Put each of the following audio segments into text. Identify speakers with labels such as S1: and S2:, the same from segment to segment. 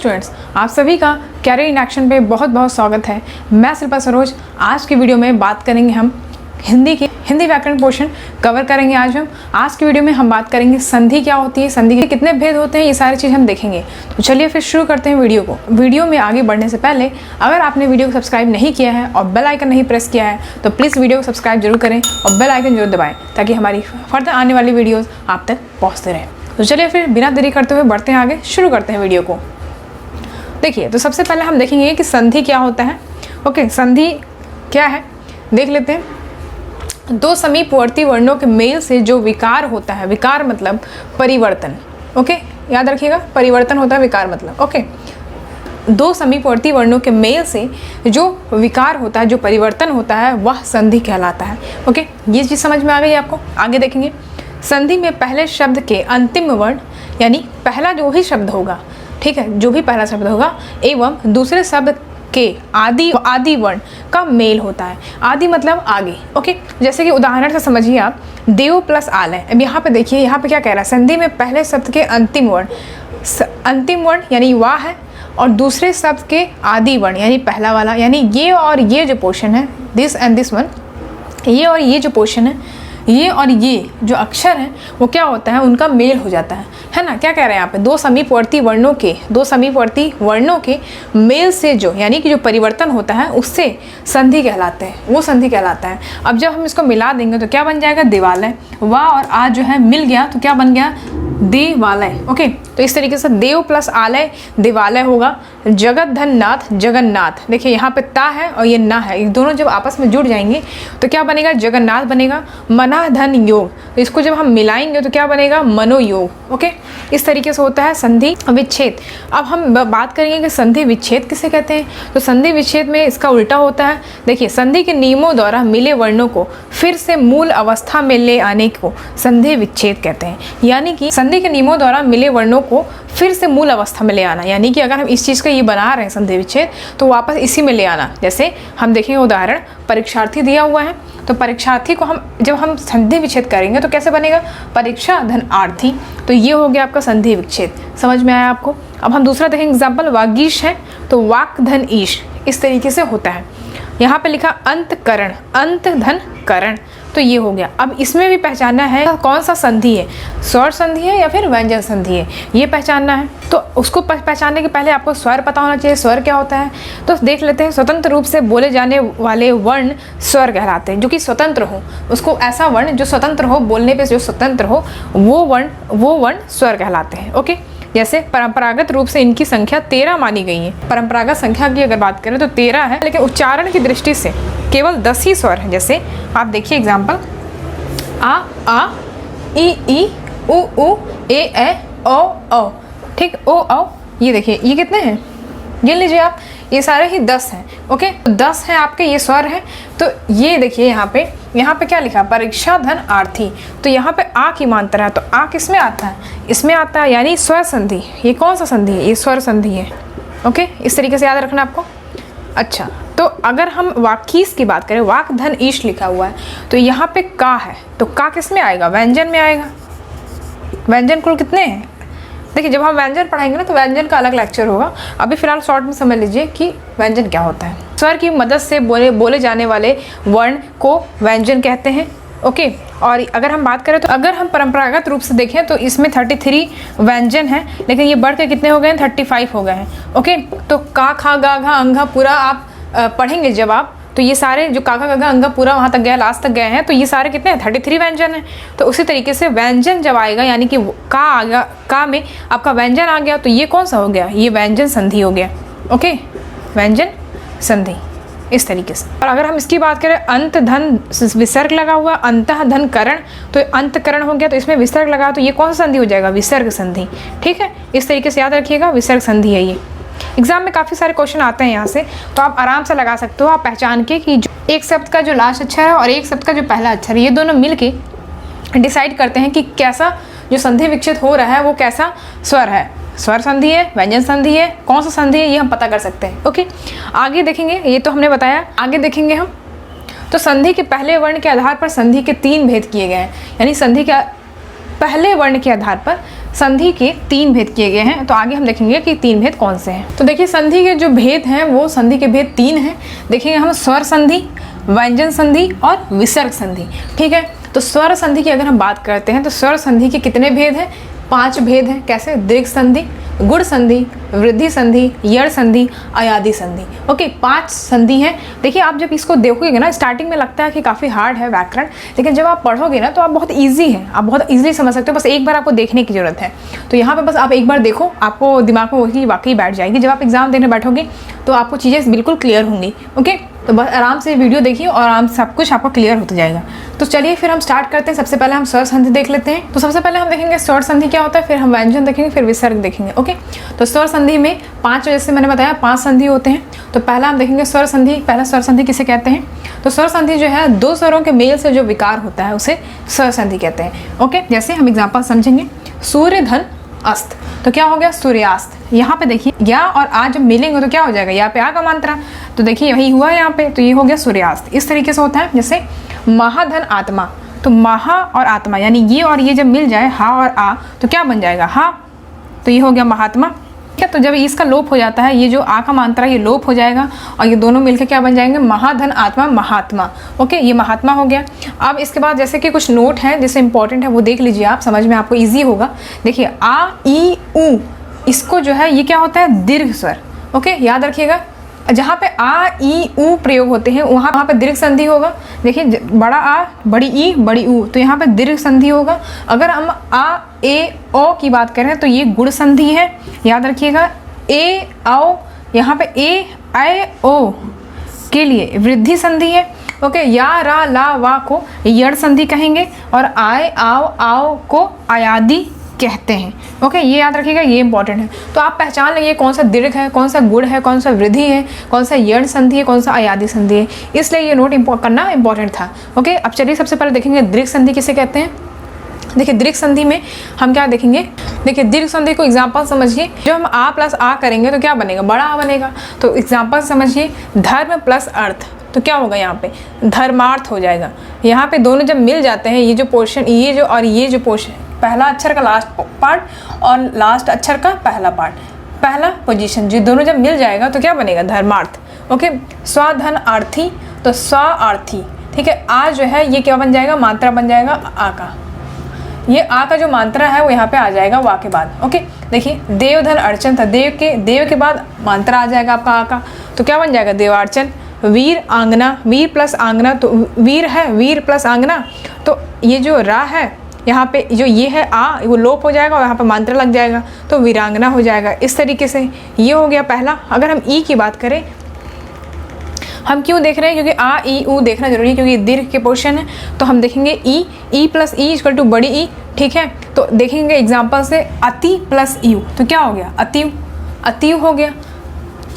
S1: Students, आप सभी का कैरियर इन एक्शन पे बहुत बहुत स्वागत है। मैं शिल्पा सरोज। आज की वीडियो में बात करेंगे हम हिंदी व्याकरण पोर्शन कवर करेंगे। आज की वीडियो में हम बात करेंगे संधि क्या होती है, संधि के कितने भेद होते हैं, ये सारी चीज़ हम देखेंगे। तो चलिए फिर शुरू करते हैं वीडियो को। वीडियो में आगे बढ़ने से पहले अगर आपने वीडियो को सब्सक्राइब नहीं किया है और बेल आइकन नहीं प्रेस किया है तो प्लीज़ वीडियो को सब्सक्राइब जरूर करें और बेल आइकन जरूर दबाएं ताकि हमारी फर्दर आने वाली वीडियोज़ आप तक पहुँचते रहें। तो चलिए फिर बिना देरी करते हुए बढ़ते हैं आगे, शुरू करते हैं वीडियो को। देखिए, तो सबसे पहले हम देखेंगे कि संधि क्या होता है। ओके, संधि क्या है देख लेते हैं। दो समीपवर्ती वर्णों के मेल से जो विकार होता है, विकार मतलब परिवर्तन। ओके, याद रखिएगा, परिवर्तन होता है विकार मतलब। ओके, दो समीपवर्ती वर्णों के मेल से जो विकार होता है, जो परिवर्तन होता है, वह संधि कहलाता है। ओके, ये चीज़ समझ में आ गई आपको। आगे देखेंगे, संधि में पहले शब्द के अंतिम वर्ण यानी पहला जो भी शब्द होगा, ठीक है, जो भी पहला शब्द होगा एवं दूसरे शब्द के आदि वर्ण का मेल होता है। आदि मतलब आगे। ओके, जैसे कि उदाहरण से समझिए आप, देव प्लस आलय। अब यहाँ पे देखिए, यहाँ पे क्या कह रहा है, संधि में पहले शब्द के अंतिम वर्ण यानी वाह है और दूसरे शब्द के आदि वर्ण यानी पहला वाला, यानी ये और ये जो पोर्शन है, दिस एंड दिस वन, ये और ये जो पोर्शन है, ये और ये जो अक्षर हैं वो क्या होता है, उनका मेल हो जाता है ना। क्या कह रहे हैं यहाँ पे, दो समीपवर्ती वर्णों के मेल से जो यानी कि जो परिवर्तन होता है उससे संधि कहलाते हैं, वो संधि कहलाता है। अब जब हम इसको मिला देंगे तो क्या बन जाएगा, दिवालय। वाह और आ जो है मिल गया तो क्या बन गया, देवालय। ओके, तो इस तरीके से देव प्लस आलय दिवालय होगा। जगत धन नाथ जगन्नाथ। देखिए यहाँ पे ता है और ये ना है, ये दोनों जब आपस में जुड़ जाएंगे तो क्या बनेगा, जगन्नाथ बनेगा। मना धन योग, तो इसको जब हम मिलाएंगे तो क्या बनेगा, मनोयोग। ओके, इस तरीके से होता है संधि विच्छेद। अब हम बात करेंगे कि संधि विच्छेद किसे कहते हैं। तो संधि विच्छेद में इसका उल्टा होता है। देखिए, संधि के नियमों द्वारा मिले वर्णों को फिर से मूल अवस्था में ले आने को संधि विच्छेद कहते हैं। यानी कि संधि के नियमों द्वारा मिले वर्णों को फिर से मूल अवस्था में ले आना, यानी कि अगर हम इस चीज़ का ये बना रहे हैं संधि विच्छेद तो वापस इसी में ले आना। जैसे हम देखेंगे उदाहरण, परीक्षार्थी दिया हुआ है तो परीक्षार्थी को जब हम संधि विच्छेद करेंगे तो कैसे बनेगा, परीक्षा धन आर्थी। तो ये हो गया आपका संधि विच्छेद। समझ में आया आपको। अब हम दूसरा देखेंगे एग्जाम्पल, वागीश है तो वाक धन ईश, इस तरीके से होता है। यहाँ पे लिखा अंतकरण, अंत धन करण, तो ये हो गया। अब इसमें भी पहचानना है कौन सा संधि है, स्वर संधि है या फिर व्यंजन संधि है, ये पहचानना है। तो उसको पहचानने के पहले आपको स्वर पता होना चाहिए। स्वर क्या होता है तो देख लेते हैं। स्वतंत्र रूप से बोले जाने वाले वर्ण स्वर कहलाते हैं, जो कि स्वतंत्र हो। उसको ऐसा वर्ण जो स्वतंत्र हो, बोलने पे जो स्वतंत्र हो, वो वर्ण स्वर कहलाते हैं। ओके, जैसे परंपरागत रूप से इनकी संख्या 13 मानी गई है। परंपरागत संख्या की अगर बात करें तो 13 है, लेकिन उच्चारण की दृष्टि से केवल 10 ही स्वर हैं। जैसे आप देखिए एग्जाम्पल, आ ई उ ए ओ। ठीक, ओ। ये देखिए, ये कितने हैं, गिन लीजिए आप, ये सारे ही 10 हैं। ओके, 10 हैं आपके, ये स्वर हैं। तो ये देखिए यहाँ पे क्या लिखा, परीक्षा धन आर्थी। तो यहाँ पे आ की मात्रा है, तो आ किसमें आता है, इसमें आता है, यानी स्वर संधि। ये कौन सा संधि है, ये स्वर संधि है। ओके, इस तरीके से याद रखना आपको। अच्छा, तो अगर हम वाकीस की बात करें, वाक धन ईश लिखा हुआ है तो यहाँ पे का है, तो का किस में आएगा, व्यंजन में आएगा। व्यंजन कुल कितने हैं, देखिए जब हम व्यंजन पढ़ाएंगे ना तो व्यंजन का अलग लेक्चर होगा। अभी फिलहाल शॉर्ट में समझ लीजिए कि व्यंजन क्या होता है। स्वर की मदद से बोले जाने वाले वर्ण को व्यंजन कहते हैं। ओके, और अगर हम बात करें तो अगर हम परंपरागत रूप से देखें तो इसमें 33 व्यंजन हैं, लेकिन ये बढ़ के कितने हो गए हैं, 35 हो गए हैं। ओके, तो का खा गा घा अंघा पूरा आप पढ़ेंगे जब आप, तो ये सारे जो काका गगा अंगा पूरा वहाँ तक गया, लास्ट तक गए हैं, तो ये सारे कितने हैं, 33 व्यंजन हैं। तो उसी तरीके से व्यंजन जब आएगा, यानी कि का आ गया, का में आपका व्यंजन आ गया, तो ये कौन सा हो गया, ये व्यंजन संधि हो गया। ओके, व्यंजन संधि इस तरीके से। और अगर हम इसकी बात करें, अंत धन विसर्ग लगा हुआ, अंतः धन करण, तो अंतकरण हो गया, तो इसमें विसर्ग लगा, तो ये कौन सा संधि हो जाएगा, विसर्ग संधि। ठीक है, इस तरीके से याद रखिएगा, विसर्ग संधि है ये। एग्जाम में काफ़ी सारे क्वेश्चन आते हैं यहाँ से, तो आप आराम से लगा सकते हो। आप पहचान के कि एक शब्द का जो लास्ट अक्षर है और एक शब्द का जो पहला अक्षर है, ये दोनों मिलके डिसाइड करते हैं कि कैसा जो संधि विच्छेद हो रहा है वो कैसा स्वर है, स्वर संधि है, व्यंजन संधि है, कौन सा संधि है, ये हम पता कर सकते हैं। ओके, आगे देखेंगे, ये तो हमने बताया। आगे देखेंगे हम, तो संधि के पहले वर्ण के आधार पर संधि के 3 भेद किए गए हैं। यानी संधि के पहले वर्ण के आधार पर संधि के 3 भेद किए गए हैं। तो आगे हम देखेंगे कि 3 भेद कौन से हैं। तो देखिए संधि के जो भेद हैं वो संधि के भेद 3 हैं। देखेंगे हम स्वर संधि, व्यंजन संधि और विसर्ग संधि। ठीक है, तो स्वर संधि की अगर हम बात करते हैं तो स्वर संधि के कितने भेद हैं? 5 भेद हैं। कैसे? दीर्घ संधि, गुण संधि, वृद्धि संधि, यड़ संधि, अयादि संधि। ओके, 5 संधि हैं। देखिए आप जब इसको देखोगे ना, स्टार्टिंग में लगता है कि काफ़ी हार्ड है व्याकरण, लेकिन जब आप पढ़ोगे ना तो आप बहुत ईजी है, आप बहुत ईजिली समझ सकते हो। बस एक बार आपको देखने की जरूरत है। तो यहाँ पे बस आप एक बार देखो, आपको दिमाग में वही वाकई बैठ जाएगी। जब आप एग्जाम देने बैठोगे तो आपको चीज़ें बिल्कुल क्लियर होंगी। ओके, तो बस आराम से वीडियो देखिए और आराम से सब कुछ आपको क्लियर होता जाएगा। तो चलिए फिर हम स्टार्ट करते हैं। सबसे पहले हम स्वर संधि देख लेते हैं। तो सबसे पहले हम देखेंगे स्वर संधि क्या होता है, फिर हम व्यंजन देखेंगे, फिर विसर्ग देखेंगे। ओके, तो स्वर संधि में 5, जैसे मैंने बताया 5 संधि होते हैं। तो पहला हम देखेंगे स्वर संधि। पहला स्वर संधि किसे कहते हैं? तो स्वर संधि जो है 2 स्वरों के मेल से जो विकार होता है उसे स्वर संधि कहते हैं। ओके, जैसे हम एग्जाम्पल समझेंगे, सूर्य धन अस्त, तो क्या हो गया? सूर्यास्त। यहाँ पे देखिए या और आ जब मिलेंगे तो क्या हो जाएगा? यहाँ पे आ का मात्रा, तो देखिए यही हुआ यहाँ पे, तो ये हो गया सूर्यास्त। इस तरीके से होता है। जैसे महाधन आत्मा, तो महा और आत्मा यानी ये और ये जब मिल जाए, हा और आ, तो क्या बन जाएगा? हा, तो ये हो गया महात्मा। ठीक है, तो जब इसका लोप हो जाता है, ये जो आ का मात्रा ये लोप हो जाएगा और ये दोनों मिलकर क्या बन जाएंगे? महाधन आत्मा, महात्मा। ओके, ये महात्मा हो गया। अब इसके बाद जैसे कि कुछ नोट है जैसे इंपॉर्टेंट है वो देख लीजिए आप, समझ में आपको ईजी होगा। देखिए आ ई उ, इसको जो है ये क्या होता है? दीर्घ स्वर। ओके, याद रखिएगा, जहाँ पे आ ई उ प्रयोग होते हैं वहाँ पे दीर्घ संधि होगा। देखिए बड़ा आ, बड़ी ई, बड़ी उ, तो यहाँ पे दीर्घ संधि होगा। अगर हम आ ए ओ की बात करें तो ये गुण संधि है, याद रखिएगा। ए आओ, यहाँ पे ए आए ओ के लिए वृद्धि संधि है। ओके, या रा ला वा को यड़ संधि कहेंगे और आए आओ आओ को अयादि कहते हैं। ओके, ये याद रखिएगा, ये इंपॉर्टेंट है। तो आप पहचान लेंगे कौन सा दीर्घ है, कौन सा गुण है, कौन सा वृद्धि है, कौन सा यड़ संधि है, कौन सा अयादि संधि है, इसलिए ये नोट करना इंपॉर्टेंट था। ओके, अब चलिए सबसे पहले देखेंगे दीर्घ संधि किसे कहते हैं। देखिए दीर्घ संधि में हम क्या देखेंगे? देखिए दीर्घ संधि को एग्जाम्पल समझिए। जब हम आ प्लस आ करेंगे तो क्या बनेगा? बड़ा आ बनेगा। तो एग्जाम्पल समझिए, धर्म प्लस अर्थ, तो क्या होगा? यहाँ पे धर्मार्थ हो जाएगा। यहाँ पे दोनों जब मिल जाते हैं, ये जो पोर्शन, ये जो और ये जो पोर्शन, पहला अक्षर का लास्ट पार्ट और लास्ट अक्षर का पहला पार्ट, पहला पोजीशन, जो दोनों जब मिल जाएगा तो क्या बनेगा? धर्मार्थ। ओके, स्वाधन आर्थी, तो स्व आर्थी। ठीक है, आ जो है ये क्या बन जाएगा? मात्रा बन जाएगा आ का। ये आ का जो मात्रा है वो यहाँ पे आ जाएगा वा के बाद। ओके, देखिए देवधन अर्चन था, देव के बाद मात्रा आ जाएगा आपका आ का, तो क्या बन जाएगा? देवार्चन। वीर आंगना, वीर प्लस आंगना, तो वीर है, वीर प्लस आंगना, तो ये जो रा है यहाँ पे जो ये है आ, वो लोप हो जाएगा और यहाँ पे मात्रा लग जाएगा तो वीरांगना हो जाएगा। इस तरीके से ये हो गया पहला। अगर हम ई की बात करें, हम क्यों देख रहे हैं? क्योंकि आ ई उ देखना जरूरी है, क्योंकि दीर्घ के पोर्शन है। तो हम देखेंगे E plus E equal to बड़ी ई। ठीक है, तो देखेंगे एग्जाम्पल से अति प्लस यू, तो क्या हो गया? अतिव, अतिव हो गया।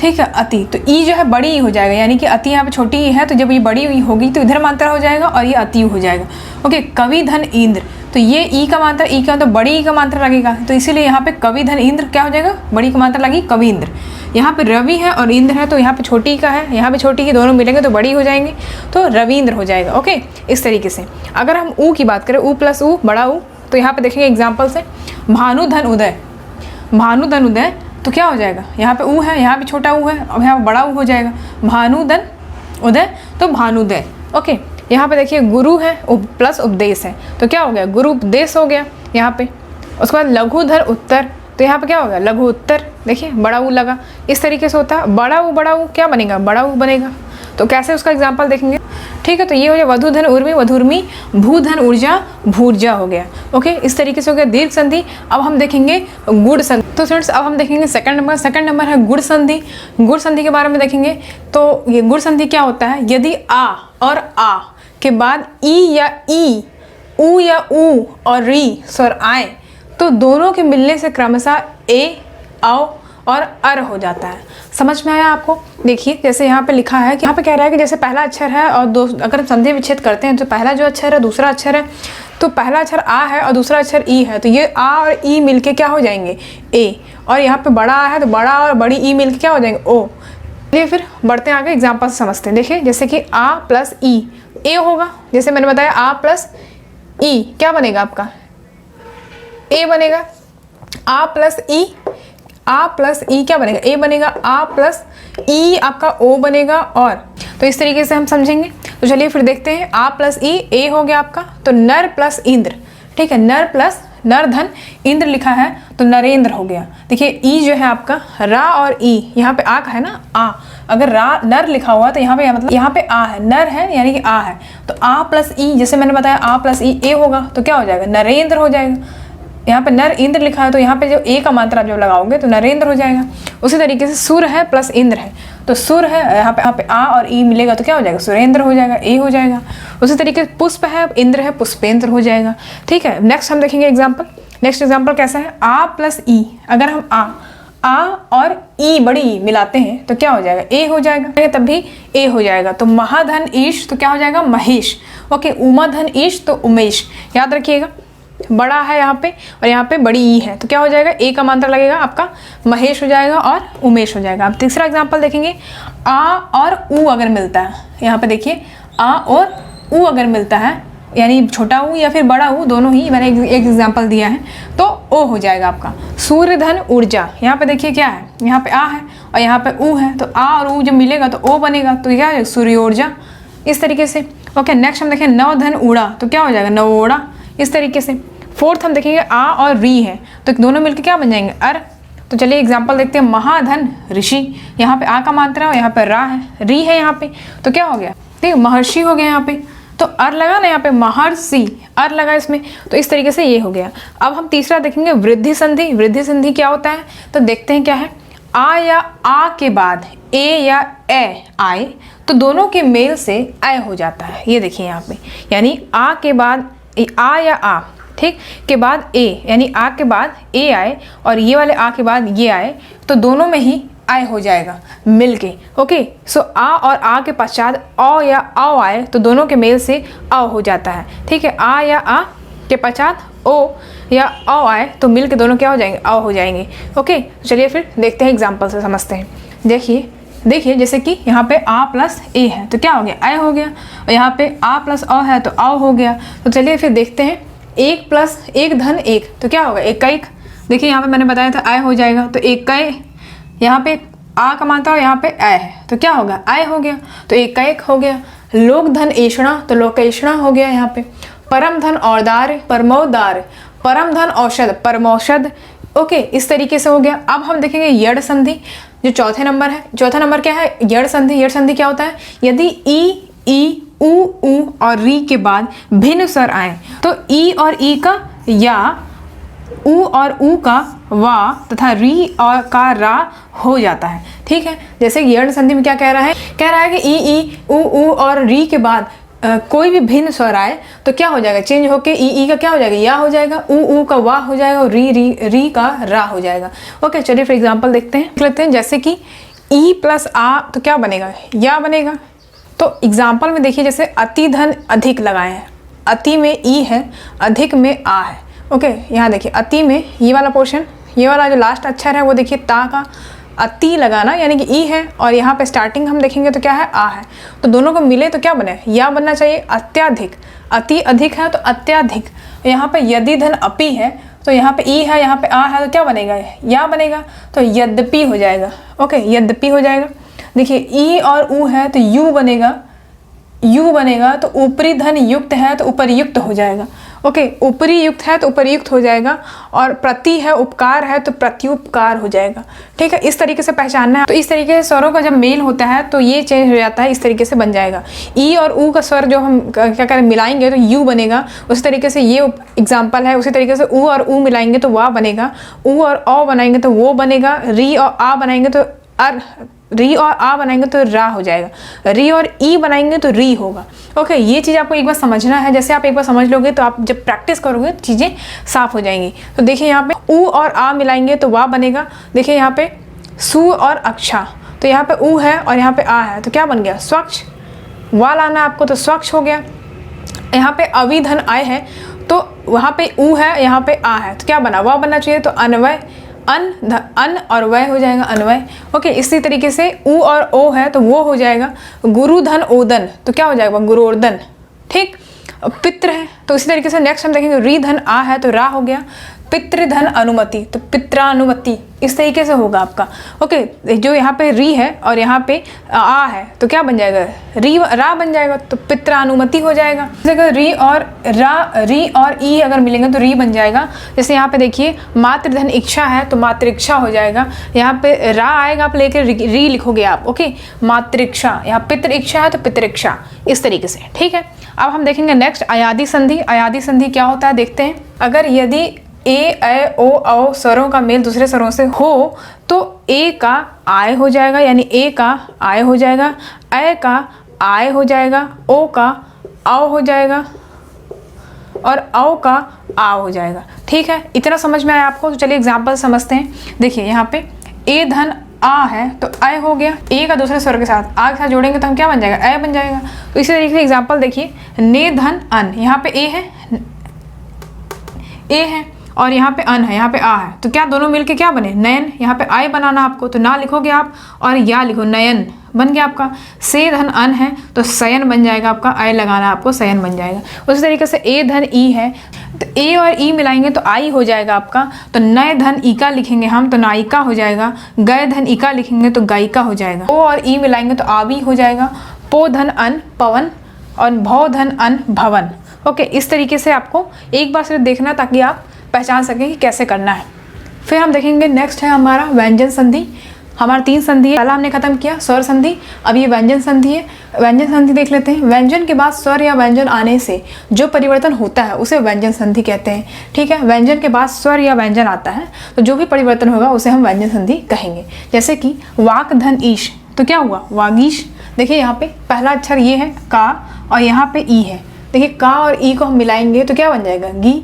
S1: ठीक है, अति, तो ई जो है बड़ी ई हो जाएगा, यानी कि अति यहाँ पे छोटी ई है, तो जब ये बड़ी ई होगी तो इधर मात्रा हो जाएगा और ये अति हो जाएगा। ओके, कवि धन इंद्र, तो ये ई का मात्रा, ई का मतलब बड़ी ई का मात्रा लगेगा, तो इसीलिए यहाँ पे कवि धन इंद्र क्या हो जाएगा? बड़ी का मात्रा लगी कवि इंद्र। यहाँ पे रवि है और इंद्र है, तो यहाँ पे छोटी का है, यहाँ पे छोटी की, दोनों मिलेंगे तो बड़ी हो जाएंगे, तो रविंद्र हो जाएगा। ओके, इस तरीके से। अगर हम ऊ की बात करें, ऊ प्लस ऊ, बड़ा ऊ, तो यहाँ पे देखेंगे एग्जाम्पल से, भानु धन उदय, भानु धन उदय, तो क्या हो जाएगा? यहाँ पे ऊ है, यहाँ भी छोटा ऊ है और यहाँ पे बड़ा ऊ हो जाएगा, भानु धन उदय, तो भानुदय। ओके, यहाँ पे देखिए गुरु है प्लस उपदेश है, तो क्या हो गया? गुरु उपदेश हो गया यहाँ पे। उसके बाद लघुधर उत्तर, तो यहाँ पे क्या हो गया? लघु उत्तर। देखिए बड़ा ऊ लगा, इस तरीके से होता है। बड़ा ऊ क्या बनेगा? बड़ा ऊ बनेगा। तो कैसे उसका एग्जाम्पल देखेंगे? ठीक है, तो ये हो गया वधुधन उर्मी, वधुर्मी, भूधन ऊर्जा, भूर्जा हो गया। ओके, इस तरीके से हो गया दीर्घ संधि। अब हम देखेंगे गुण संधि। तो स्टूडेंट्स अब हम देखेंगे सेकंड नंबर है गुण संधि। गुण संधि के बारे में देखेंगे। तो ये गुण संधि क्या होता है? यदि आ और आ के बाद ई या ई, ऊ या ऊ और री स्वर आए तो दोनों के मिलने से क्रमशः ए, आओ और अर हो जाता है। समझ में आया आपको? देखिए जैसे यहाँ पे लिखा है कि यहाँ पे कह रहा है कि जैसे पहला अक्षर है और अगर हम संधि विच्छेद करते हैं तो पहला जो अक्षर है दूसरा अक्षर है, तो पहला अक्षर आ है और दूसरा अक्षर ई है, तो ये आ और ई मिलके क्या हो जाएंगे? ए। और यहाँ पे बड़ा आ है तो बड़ा और बड़ी ई मिलके क्या हो जाएंगे? ओ। चलिए फिर बढ़ते हैं आगे, एग्जाम्पल से समझते हैं। देखिए जैसे कि आ प्लस ई ए होगा, जैसे मैंने बताया आ प्लस ई क्या बनेगा आपका? ए बनेगा। आ प्लस ई, आ प्लस ई क्या बनेगा, ए बनेगा, आ प्लस ई आपका ओ बनेगा। और तो इस तरीके से हम समझेंगे। तो चलिए फिर देखते हैं, आ प्लस ई ए हो गया आपका, तो नर प्लस इंद्र, ठीक है, नर प्लस नर धन इंद्र लिखा है तो नरेंद्र हो गया। देखिए ई जो है आपका रा और ई, यहाँ पे आ का है ना, आ, अगर रा नर लिखा हुआ तो यहाँ पे मतलब यहाँ पे आ है, नर है यानी कि आ है, तो आ प्लस ई, जैसे मैंने बताया आ प्लस ई ए होगा तो क्या हो जाएगा, नरेंद्र हो जाएगा। यहाँ पे नर इंद्र लिखा है तो यहाँ पे जो ए का मात्रा आप जब लगाओगे तो नरेंद्र हो जाएगा। उसी तरीके से सुर है प्लस इंद्र है, तो सुर है यहाँ पे आ और ई मिलेगा तो क्या हो जाएगा, सुरेंद्र हो जाएगा, ए हो जाएगा। उसी तरीके से पुष्प है, इंद्र है, पुष्पेंद्र हो जाएगा। ठीक है, नेक्स्ट हम देखेंगे एग्जाम्पल। नेक्स्ट एग्जाम्पल कैसा है, आ प्लस ई, अगर हम आ और ई बड़ी ई मिलाते हैं तो क्या हो जाएगा, ए हो जाएगा, तब भी ए हो जाएगा। तो महाधन ईश तो क्या हो जाएगा, महेश। ओके, उमाधन ईश तो उमेश, याद रखिएगा। बड़ा है यहाँ पे और यहाँ पे बड़ी ई है तो क्या हो जाएगा, ए का मात्रा लगेगा आपका महेश हो जाएगा और उमेश हो जाएगा। अब तीसरा एग्जाम्पल देखेंगे, आ और ऊ अगर मिलता है, यहाँ पे देखिए आ और ऊ अगर मिलता है, यानी छोटा ऊ या फिर बड़ा ऊ, दोनों ही मैंने एक एग्जाम्पल दिया है, तो ओ हो जाएगा आपका सूर्य धन ऊर्जा। यहाँ पे देखिए क्या है, यहाँ पे आ है और यहाँ पे ऊ है, तो आ और ऊ जब मिलेगा तो ओ बनेगा, तो क्या है, सूर्य ऊर्जा। इस तरीके से। ओके, नेक्स्ट हम देखें नव धन ऊड़ा, तो क्या हो जाएगा, नवोड़ा। इस तरीके से। फोर्थ हम देखेंगे आ और री है तो दोनों मिलकर क्या बन जाएंगे, अर। तो चलिए एग्जाम्पल देखते हैं, महाधन ऋषि, यहाँ पे आ का मात्रा और यहाँ पे रा है, री है यहाँ पे, तो क्या हो गया, ठीक, महर्षि हो गया यहाँ पे, तो अर लगा ना, यहाँ पे महर्षि, अर लगा इसमें, तो इस तरीके से ये हो गया। अब हम तीसरा देखेंगे वृद्धि संधि। वृद्धि संधि क्या होता है, तो देखते हैं क्या है, आ या आ के बाद ए या ए आए तो दोनों के मेल से ए हो जाता है। ये देखिए यहाँ पे, यानी आ के बाद आ या आ, ठीक, के बाद ए, यानी आ के बाद ए आए और ये वाले आ के बाद ये आए तो दोनों में ही आय हो जाएगा मिलके। ओके, सो आ और आ के पश्चात औ या आओ आए तो दोनों के मेल से आओ हो जाता है। ठीक है, आ या आ के पश्चात ओ या आओ आए तो मिल के दोनों क्या हो जाएंगे, आओ हो जाएंगे। ओके, चलिए फिर देखते हैं एग्जाम्पल से समझते हैं। देखिए जैसे कि यहाँ पे आ प्लस ए है तो क्या हो गया, आय हो गया, और यहाँ पे आ प्लस औ है तो आओ हो गया। तो चलिए फिर देखते हैं, एक प्लस एक धन एक तो क्या होगा, एक कईक। देखिए यहाँ पे मैंने बताया था आय हो जाएगा, तो एक कई, यहाँ पे आ का मात्रा और यहाँ पे आय है तो क्या होगा, आय हो गया, तो एक का एक हो गया। लोक धन ऐषणा तो लोकेषणा हो गया यहाँ पे। परम धन औरदार, परमोदार, परम धन औषध, परमौषध। ओके, इस तरीके से हो गया। अब हम देखेंगे यड़ संधि, जो चौथे नंबर है। चौथा नंबर क्या है, यड़ संधि। यड़ संधि क्या होता है, यदि ई ऊ और री के बाद भिन्न स्वर आए तो ई और ई का या, ऊ और ऊ का वा तथा री और का रा हो जाता है। ठीक है, जैसे यड़ संधि में क्या कह रहा है कि ई ऊ और री के बाद कोई भी भिन्न स्वर आए तो क्या हो जाएगा, चेंज होके ई का क्या हो जाएगा, या हो जाएगा, ऊ का वा हो जाएगा और री का रा हो जाएगा। ओके, चलिए फिर एग्जांपल देखते हैं। जैसे कि ई प्लस आ तो क्या बनेगा, या बनेगा। तो एग्जाम्पल में देखिए, जैसे अति धन अधिक लगाए हैं, अति में ई है, अधिक में आ है। ओके, यहाँ देखिए अति में ये वाला पोर्शन, ये वाला जो लास्ट अक्षर है वो देखिए ता का अति लगाना यानी कि ई है, और यहाँ पे स्टार्टिंग हम देखेंगे तो क्या है, आ है। तो दोनों को मिले तो क्या बने, या बनना चाहिए, अत्याधिक। अति अधिक है तो अत्याधिक। यहाँ पे यदि धन अपि है तो यहाँ पे ई है, यहाँ पे आ है तो क्या बनेगा, या बनेगा, तो यद्यपि हो जाएगा। ओके, यद्यपि हो जाएगा। देखिए ई और ऊ है तो यू बनेगा, तो ऊपरी धन युक्त है तो उपरयुक्त हो जाएगा। ओके, ऊपरी युक्त है तो उपरयुक्त हो जाएगा, और प्रति है, उपकार है तो प्रत्युपकार हो जाएगा। ठीक है, इस तरीके से पहचानना है। तो इस तरीके से स्वरों का जब मेल होता है तो ये चेंज हो जाता है, इस तरीके से बन जाएगा। ई और ऊ का स्वर जो हम क्या करें मिलाएंगे तो यू बनेगा, उसी तरीके से ये एग्जाम्पल है। उसी तरीके से ऊ और ऊ मिलाएंगे तो वा बनेगा, ऊ और औ बनाएंगे तो वो बनेगा, री और आ बनाएंगे तो अर, री और आ बनाएंगे तो रा हो जाएगा, री और ई बनाएंगे तो री होगा। ओके, ये चीज़ आपको एक बार समझना है। जैसे आप एक बार समझ लोगे तो आप जब प्रैक्टिस करोगे चीज़ें साफ हो जाएंगी। तो देखिए यहाँ पे ऊ और आ मिलाएंगे तो वा बनेगा। देखिए यहाँ पे सु और अक्षा, तो यहाँ पे ऊ है और यहाँ पे आ है तो क्या बन गया, स्वच्छ। वा लाना आपको तो स्वच्छ हो गया। यहाँ पे अविधन आय है तो वहाँ पे ऊ है, यहाँ पे आ है तो क्या बना, वा बनना चाहिए, तो अन्वय, अन और वय हो जाएगा, अन्वय। ओके, इसी तरीके से ऊ और ओ है तो वो हो जाएगा। गुरु धन ओदन तो क्या हो जाएगा, गुरुर्धन। ठीक, पित्र है तो इसी तरीके से नेक्स्ट हम देखेंगे री धन आ है तो रा हो गया। पितृधन अनुमति, तो पित्रानुमति इस तरीके से होगा आपका। ओके, जो यहाँ पे री है और यहाँ पे आ है तो क्या बन जाएगा, रा बन जाएगा, तो पित्रानुमति हो जाएगा। जैसे री और ई अगर मिलेंगे तो री बन जाएगा। जैसे यहाँ पे देखिए मातृधन इच्छा है तो मातृक्षा हो जाएगा, यहाँ पे रा आएगा, आप लेकर री लिखोगे आप। ओके, मातृक्षा, यहाँ पितृ इच्छा है तो पितृक्षा, इस तरीके से। ठीक है, अब हम देखेंगे नेक्स्ट अयादी संधि। अयादी संधि क्या होता है देखते हैं। अगर यदि ए, ऐ, ओ, औ स्वरों का मेल दूसरे स्वरों से हो तो ए का आय हो जाएगा, यानी ए का आय हो जाएगा, ऐ का आय हो जाएगा, ओ का आओ हो जाएगा और औ का आ हो जाएगा। ठीक है, इतना समझ में आया आपको? तो चलिए एग्जाम्पल समझते हैं। देखिए यहाँ पे ए धन आ है तो ऐ हो गया, ए का दूसरे स्वर के साथ आ के साथ जोड़ेंगे तो हम क्या बन जाएगा, ऐ बन जाएगा। तो इसी तरीके से एग्जाम्पल देखिए, ने धन अन, यहाँ पे ए है और यहाँ पे अन है, यहाँ पे आ है, तो क्या दोनों मिलके क्या बने, नयन। यहाँ पे आय बनाना आपको, तो ना लिखोगे आप और या लिखो, नयन बन गया आपका। से धन अन है तो सयन बन जाएगा आपका, आय लगाना आपको, सयन बन जाएगा। उसी तरीके से ए धन ई है तो ए और ई मिलाएंगे तो आई हो जाएगा आपका। तो नय धन इका लिखेंगे हम तो नायिका हो जाएगा, गय धन इका लिखेंगे तो गायिका हो जाएगा। ओ और ई मिलाएंगे तो आवी हो जाएगा, पो धन अन पवन और भव धन अन भवन। ओके, इस तरीके से आपको एक बार सिर्फ देखना ताकि आप पहचान सकें कि कैसे करना है। फिर हम देखेंगे नेक्स्ट है हमारा व्यंजन संधि। हमारा 3 संधि है, पहला हमने खत्म किया स्वर संधि, अब ये व्यंजन संधि है। व्यंजन संधि देख लेते हैं। व्यंजन के बाद स्वर या व्यंजन आने से जो परिवर्तन होता है उसे व्यंजन संधि कहते हैं। ठीक है, व्यंजन के बाद स्वर या व्यंजन आता है तो जो भी परिवर्तन होगा उसे हम व्यंजन संधि कहेंगे। जैसे कि वाक धन ईश, तो क्या हुआ, वागीश। देखिए यहाँ पे पहला अक्षर ये है का और यहाँ पे ई है। देखिए का और ई को हम मिलाएंगे तो क्या बन जाएगा, गी।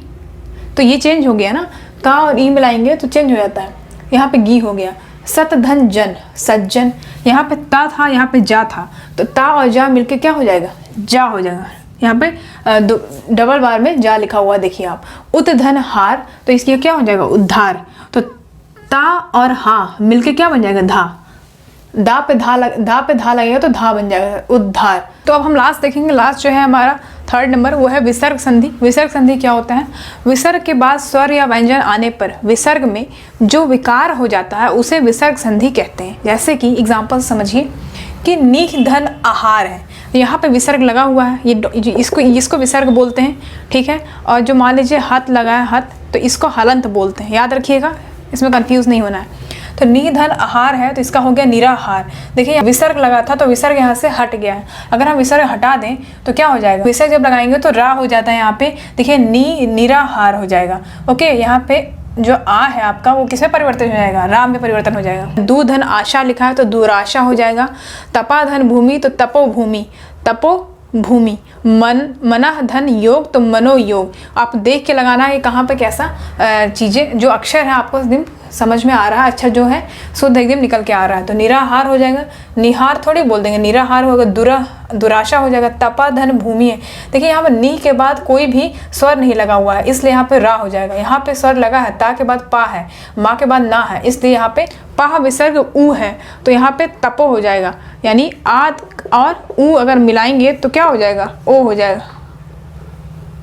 S1: तो ये चेंज हो गया ना, का और ई मिलाएंगे तो चेंज हो जाता है, यहाँ पे गी हो गया। सत धन जन, सज्जन, यहाँ पे ता था यहाँ पे जा था, तो ता और जा मिलके क्या हो जाएगा, जा हो जाएगा। यहाँ पे डबल बार में जा लिखा हुआ देखिए आप। उत धन हार, तो इसकी क्या हो जाएगा, उद्धार। तो ता और हा मिलके क्या बन जाएगा, धा। दा पे धा लगेगा तो धा बन जाएगा, उद्धार। तो अब हम लास्ट देखेंगे। लास्ट जो है हमारा 3rd नंबर, वो है विसर्ग संधि। विसर्ग संधि क्या होता है, विसर्ग के बाद स्वर या व्यंजन आने पर विसर्ग में जो विकार हो जाता है उसे विसर्ग संधि कहते हैं। जैसे कि एग्जाम्पल समझिए कि नीख धन आहार है, यहाँ पे विसर्ग लगा हुआ है, ये इसको विसर्ग बोलते हैं। ठीक है, और जो मान लीजिए हथ लगा है, हथ, तो इसको हलंत बोलते हैं, याद रखिएगा, इसमें कंफ्यूज नहीं होना है। तो निधन आहार है तो इसका हो गया निराहार। देखिए विसर्ग लगा था तो विसर्ग यहाँ से हट गया है, अगर हम विसर्ग हटा दें तो क्या हो जाएगा, विसर्ग जब लगाएंगे तो रा हो जाता है, यहाँ पे देखिए निराहार हो जाएगा। ओके, यहाँ पे जो आ है आपका वो किसमें परिवर्तन हो जाएगा, राम में परिवर्तन हो जाएगा। दू धन आशा लिखा है तो दुराशा हो जाएगा। तपा धन भूमि तो तपो भूमि, तपो भूमि। मना धन योग तो मनोयोग। आप देख के लगाना है कहाँ पे कैसा चीज़ें, जो अक्षर है आपको एकदम समझ में आ रहा है, अच्छा जो है शुद्ध एकदम निकल के आ रहा है। तो निराहार हो जाएगा, निहार थोड़ी बोल देंगे, निराहार होगा। दुराशा हो जाएगा। तपा धन भूमि है, देखिए यहाँ पर नी के बाद कोई भी स्वर नहीं लगा हुआ है इसलिए यहाँ पे रा हो जाएगा। यहाँ पे स्वर लगा है, ता के बाद पा है, माँ के बाद ना है, इसलिए यहाँ पे पा विसर्ग ऊ है तो यहाँ पे तपो हो जाएगा। यानी आद और ऊ अगर मिलाएंगे तो क्या हो जाएगा, ओ हो जाएगा।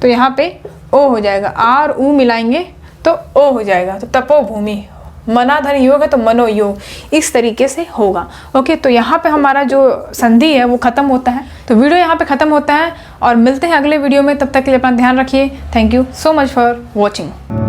S1: तो यहाँ पे ओ हो जाएगा, आ और ऊ मिलाएंगे तो ओ हो जाएगा। तो तपो भूमि। मनाधन योग है तो मनोयोग, इस तरीके से होगा। ओके, तो यहाँ पे हमारा जो संधि है वो खत्म होता है। तो वीडियो यहाँ पे खत्म होता है और मिलते हैं अगले वीडियो में, तब तक के लिए अपना ध्यान रखिए। Thank you so much for watching.